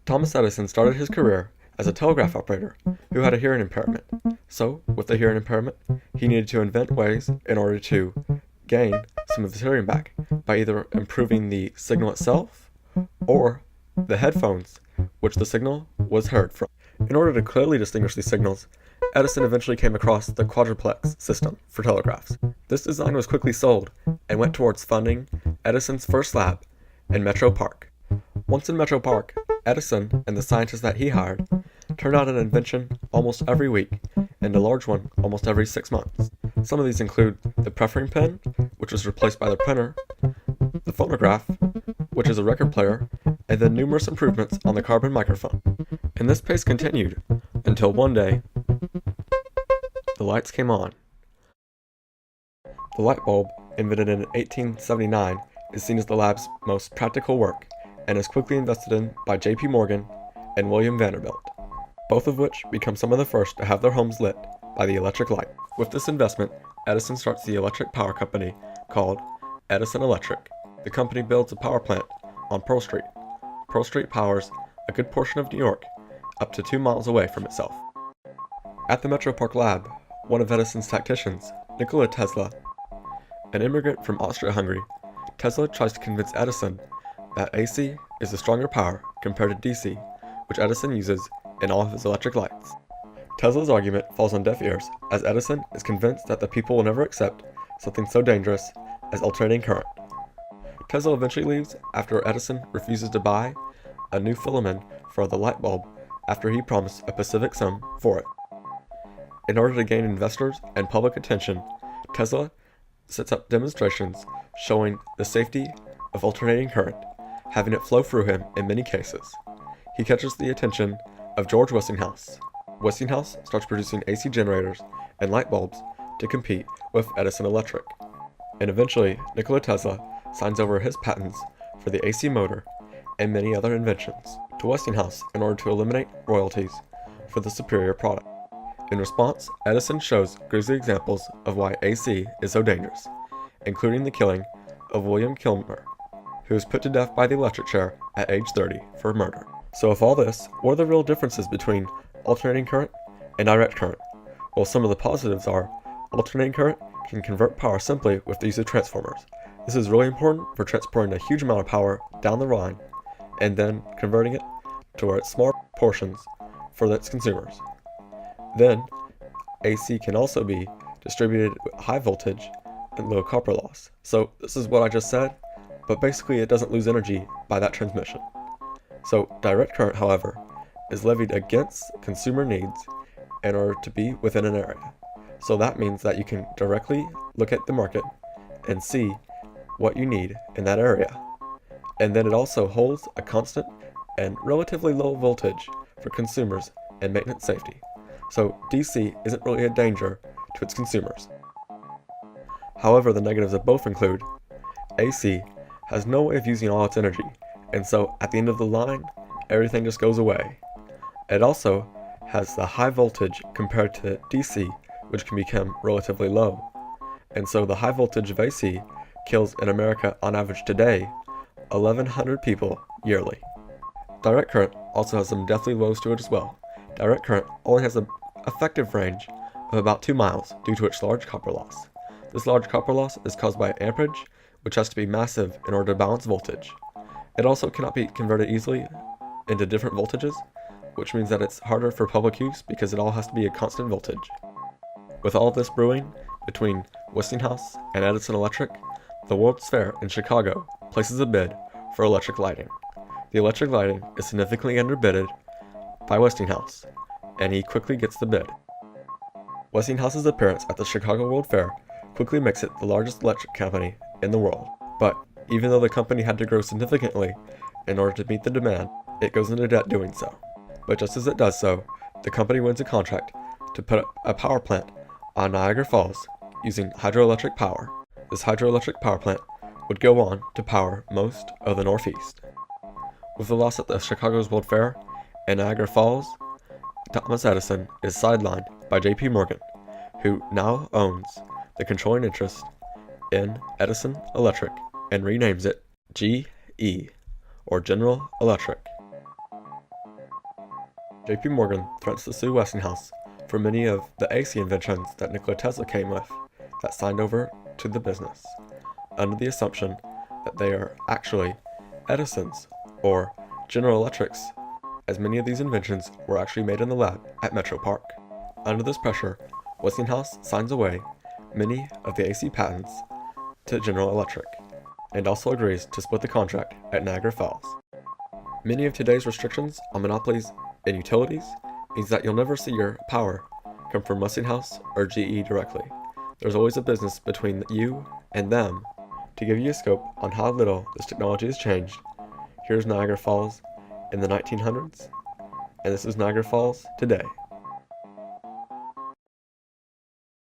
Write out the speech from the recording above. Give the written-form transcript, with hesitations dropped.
Thomas Edison started his career as a telegraph operator who had a hearing impairment. So, with the hearing impairment, he needed to invent ways in order to gain some of his hearing back by either improving the signal itself or the headphones which the signal was heard from. In order to clearly distinguish these signals, Edison eventually came across the quadruplex system for telegraphs. This design was quickly sold and went towards funding Edison's first lab in Metro Park. Once in Metro Park, Edison and the scientists that he hired turned out an invention almost every week and a large one almost every 6 months. Some of these include the perforating pen, which was replaced by the printer, the phonograph, which is a record player, and then numerous improvements on the carbon microphone. And this pace continued until one day, the lights came on. The light bulb, invented in 1879, is seen as the lab's most practical work and is quickly invested in by J.P. Morgan and William Vanderbilt, both of which become some of the first to have their homes lit by the electric light. With this investment, Edison starts the electric power company called Edison Electric. The company builds a power plant on Pearl Street. Pearl Street powers a good portion of New York, up to 2 miles away from itself. At the Metro Park lab, one of Edison's tacticians, Nikola Tesla, an immigrant from Austria-Hungary, Tesla tries to convince Edison that AC is the stronger power compared to DC, which Edison uses in all of his electric lights. Tesla's argument falls on deaf ears, as Edison is convinced that the people will never accept something so dangerous as alternating current. Tesla eventually leaves after Edison refuses to buy a new filament for the light bulb after he promised a specific sum for it. In order to gain investors and public attention, Tesla sets up demonstrations showing the safety of alternating current, having it flow through him in many cases. He catches the attention of George Westinghouse. Westinghouse starts producing AC generators and light bulbs to compete with Edison Electric. And eventually, Nikola Tesla signs over his patents for the AC motor and many other inventions to Westinghouse in order to eliminate royalties for the superior product. In response, Edison shows grisly examples of why AC is so dangerous, including the killing of William Kilmer, who was put to death by the electric chair at age 30 for murder. So with all this, what are the real differences between alternating current and direct current? Well, some of the positives are alternating current can convert power simply with the use of transformers. This is really important for transporting a huge amount of power down the line and then converting it to where it's small portions for its consumers. Then, AC can also be distributed with high voltage and low copper loss. So this is what I just said, but basically it doesn't lose energy by that transmission. So direct current, however, is levied against consumer needs in order to be within an area. So that means that you can directly look at the market and see what you need in that area. And then it also holds a constant and relatively low voltage for consumers and maintenance safety. So DC isn't really a danger to its consumers. However, the negatives of both include AC has no way of using all its energy, and so at the end of the line, everything just goes away. It also has the high voltage compared to DC, which can become relatively low. And so the high voltage of AC kills in America on average today 1,100 people yearly. Direct current also has some deathly woes to it as well. Direct current only has an effective range of about 2 miles due to its large copper loss. This large copper loss is caused by amperage, which has to be massive in order to balance voltage. It also cannot be converted easily into different voltages, which means that it's harder for public use because it all has to be a constant voltage. With all of this brewing between Westinghouse and Edison Electric, the World's Fair in Chicago places a bid for electric lighting. The electric lighting is significantly underbidded by Westinghouse, and he quickly gets the bid. Westinghouse's appearance at the Chicago World Fair quickly makes it the largest electric company in the world. But even though the company had to grow significantly in order to meet the demand, it goes into debt doing so. But just as it does so, the company wins a contract to put up a power plant on Niagara Falls using hydroelectric power. This hydroelectric power plant would go on to power most of the Northeast. With the loss at the Chicago's World Fair and Niagara Falls, Thomas Edison is sidelined by J.P. Morgan, who now owns the controlling interest in Edison Electric and renames it GE, or General Electric. JP Morgan threatens to sue Westinghouse for many of the AC inventions that Nikola Tesla came with that signed over to the business, under the assumption that they are actually Edison's or General Electric's, as many of these inventions were actually made in the lab at Metro Park. Under this pressure, Westinghouse signs away many of the AC patents to General Electric, and also agrees to split the contract at Niagara Falls. Many of today's restrictions on monopolies in utilities means that you'll never see your power come from Westinghouse or GE directly. There's always a business between you and them. To give you a scope on how little this technology has changed, here's Niagara Falls in the 1900s, and this is Niagara Falls today.